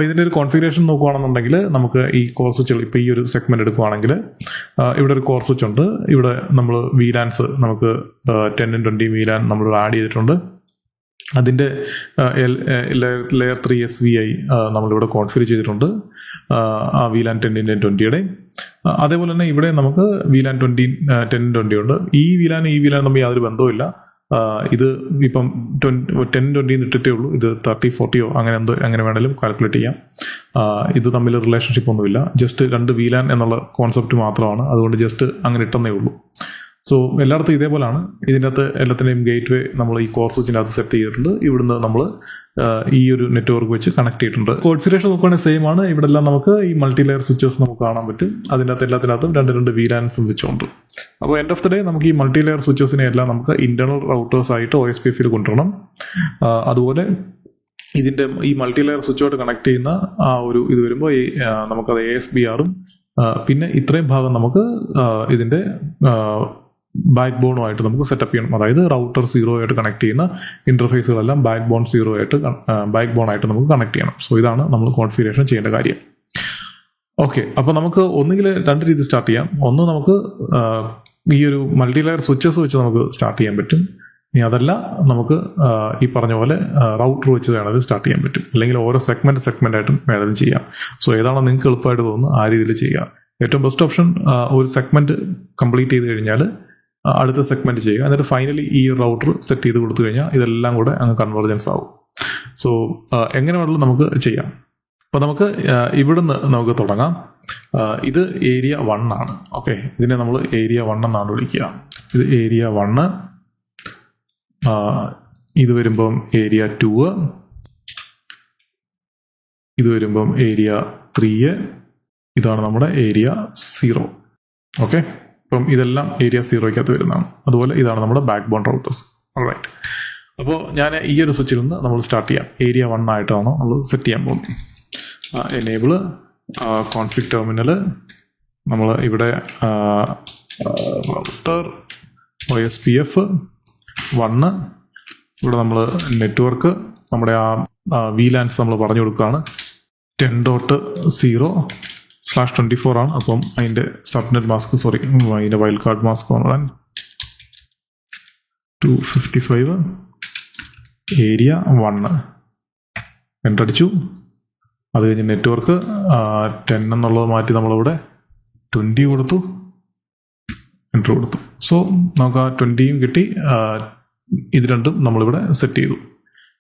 ഇതിൻ്റെ ഒരു കോൺഫിഗറേഷൻ നോക്കുകയാണെന്നുണ്ടെങ്കിൽ നമുക്ക് ഈ കോർ സ്വിച്ച് ഇപ്പോൾ ഈ ഒരു സെഗ്മെന്റ് എടുക്കുകയാണെങ്കിൽ ഇവിടെ ഒരു കോർ സ്വിച്ച് ഉണ്ട്. ഇവിടെ നമ്മൾ VLANs നമുക്ക് 10 20 VLAN നമ്മൾ ആഡ് ചെയ്തിട്ടുണ്ട്. അതിൻ്റെ ലെയർ 3 SVI നമ്മളിവിടെ കോൺഫിഗർ ചെയ്തിട്ടുണ്ട്, ആ VLAN 10 20യുടെ. അതേപോലെ തന്നെ ഇവിടെ നമുക്ക് VLAN 10 20 ഉണ്ട്. ഈ VLAN തമ്മിൽ യാതൊരു ബന്ധവുമില്ല. ഇത് ഇപ്പം 10 20 ഇട്ടിട്ടേ ഉള്ളൂ. ഇത് 30 40 അങ്ങനെ വേണമെങ്കിലും കാൽക്കുലേറ്റ് ചെയ്യാം. ഇത് തമ്മിൽ റിലേഷൻഷിപ്പ് ഒന്നുമില്ല. ജസ്റ്റ് 2 VLAN എന്നുള്ള കോൺസെപ്റ്റ് മാത്രമാണ്. അതുകൊണ്ട് ജസ്റ്റ് അങ്ങനെ ഇട്ടെന്നേ ഉള്ളൂ. സോ എല്ലായിടത്തും ഇതേപോലെയാണ്. ഇതിൻ്റെ അകത്ത് എല്ലാത്തിൻ്റെയും ഗേറ്റ് വേ നമ്മൾ ഈ കോർ സ്വിച്ചിൻ്റെ അകത്ത് സെറ്റ് ചെയ്തിട്ടുണ്ട്. ഇവിടുന്ന് നമ്മൾ ഈ ഒരു നെറ്റ്വർക്ക് വെച്ച് കണക്ട് ചെയ്തിട്ടുണ്ട്. കോൺഫിഗറേഷൻ നോക്കുകയാണെങ്കിൽ സെയിം ആണ്. ഇവിടെ എല്ലാം നമുക്ക് ഈ മൾട്ടി ലെയർ സ്വിച്ചസ് നമുക്ക് കാണാൻ പറ്റും. അതിൻ്റെ അകത്ത് എല്ലാത്തിനകത്തും 2 VLANs വെച്ചുകൊണ്ട്. അപ്പോൾ എൻഡ് ഓഫ് ദി ഡേ നമുക്ക് ഈ മൾട്ടി ലെയർ സ്വിച്ചസിനെ എല്ലാം നമുക്ക് ഇന്റേണൽ റൗട്ടേഴ്സ് ആയിട്ട് OSPF കൊണ്ടുവരണം. അതുപോലെ ഇതിൻ്റെ ഈ മൾട്ടി ലെയർ സ്വിച്ചോട്ട് കണക്ട് ചെയ്യുന്ന ആ ഒരു ഇത് വരുമ്പോൾ നമുക്കത് ASBR-ഉം പിന്നെ ഇത്രയും ഭാഗം നമുക്ക് ഇതിൻ്റെ ബാക്ക് ബോണുമായിട്ട് നമുക്ക് സെറ്റപ്പ് ചെയ്യണം. അതായത് റൗട്ടർ 0 ആയിട്ട് കണക്ട് ചെയ്യുന്ന ഇന്റർഫേസുകളെല്ലാം ബാക്ക് ബോൺ 0 ആയിട്ട് ബാക്ക് ബോൺ ആയിട്ട് നമുക്ക് കണക്ട് ചെയ്യണം. സോ ഇതാണ് നമ്മൾ കോൺഫിഗറേഷൻ ചെയ്യേണ്ട കാര്യം. ഓക്കെ, അപ്പോൾ നമുക്ക് ഒന്നുകിൽ 2 രീതി സ്റ്റാർട്ട് ചെയ്യാം. ഒന്ന് നമുക്ക് ഈ ഒരു മൾട്ടി ലെയർ സ്വിച്ചസ് വെച്ച് നമുക്ക് സ്റ്റാർട്ട് ചെയ്യാൻ പറ്റും. ഇനി അതല്ല നമുക്ക് ഈ പറഞ്ഞ പോലെ റൗട്ടർ വെച്ച് വേണമെങ്കിൽ സ്റ്റാർട്ട് ചെയ്യാൻ പറ്റും. അല്ലെങ്കിൽ ഓരോ സെഗ്മെന്റ് ആയിട്ടും വേണമെങ്കിലും ചെയ്യാം. സോ ഏതാണോ നിങ്ങൾക്ക് എളുപ്പമായിട്ട് തോന്നുന്നത് ആ രീതിയിൽ ചെയ്യുക. ഏറ്റവും ബെസ്റ്റ് ഓപ്ഷൻ ഒരു സെഗ്മെന്റ് കംപ്ലീറ്റ് ചെയ്ത് കഴിഞ്ഞാൽ അടുത്ത സെഗ്മെന്റ് ചെയ്യുക. എന്നിട്ട് ഫൈനലി ഈ റൗട്ടർ സെറ്റ് ചെയ്ത് കൊടുത്തു കഴിഞ്ഞാൽ ഇതെല്ലാം കൂടെ അങ്ങ് കൺവെർജൻസ് ആവും. സോ എങ്ങനെ വേണമെങ്കിലും നമുക്ക് ചെയ്യാം. അപ്പോൾ നമുക്ക് ഇവിടുന്ന് നമുക്ക് തുടങ്ങാം. ഇത് ഏരിയ 1 ആണ്. ഓക്കെ, ഇതിനെ നമ്മൾ ഏരിയ 1 എന്നാണ് വിളിക്കുക. ഇത് ഏരിയ 1. ഇത് വരുമ്പം ഏരിയ 2, ഇത് വരുമ്പം ഏരിയ 3, ഇതാണ് നമ്മുടെ ഏരിയ 0. ഓക്കെ, അപ്പം ഇതെല്ലാം ഏരിയ 0-ക്കകത്ത് വരുന്നതാണ്. അതുപോലെ ഇതാണ് നമ്മുടെ ബാക്ക് ബോൺ റൗട്ടേഴ്സ്. ഓൾറൈറ്റ്, അപ്പോൾ ഞാൻ ഈ ഒരു സ്വിച്ചിൽ നിന്ന് നമ്മൾ സ്റ്റാർട്ട് ചെയ്യാം. ഏരിയ 1 ആയിട്ടാണ് നമ്മൾ സെറ്റ് ചെയ്യാൻ പോകുന്നത്. എനേബിൾ കോൺഫിഗ് ടെർമിനൽ, നമ്മൾ ഇവിടെ റൗട്ടർ OSPF 1, ഇവിടെ നമ്മൾ നെറ്റ്വർക്ക് നമ്മുടെ ആ VLANs നമ്മൾ പറഞ്ഞു കൊടുക്കുകയാണ്. 10.0/24 ആണ്. അപ്പം അതിന്റെ സബ്നെറ്റ് മാസ്ക് അതിന്റെ wild card mask 255 area 1 enter അടിച്ചു. അത് കഴിഞ്ഞ് നെറ്റ്വർക്ക് 10 എന്നുള്ളത് മാറ്റി നമ്മളിവിടെ 20 കൊടുത്തു, എൻ്റർ കൊടുത്തു. സോ നമുക്ക് ആ 20യും കിട്ടി. ഇത് രണ്ടും നമ്മളിവിടെ സെറ്റ് ചെയ്തു.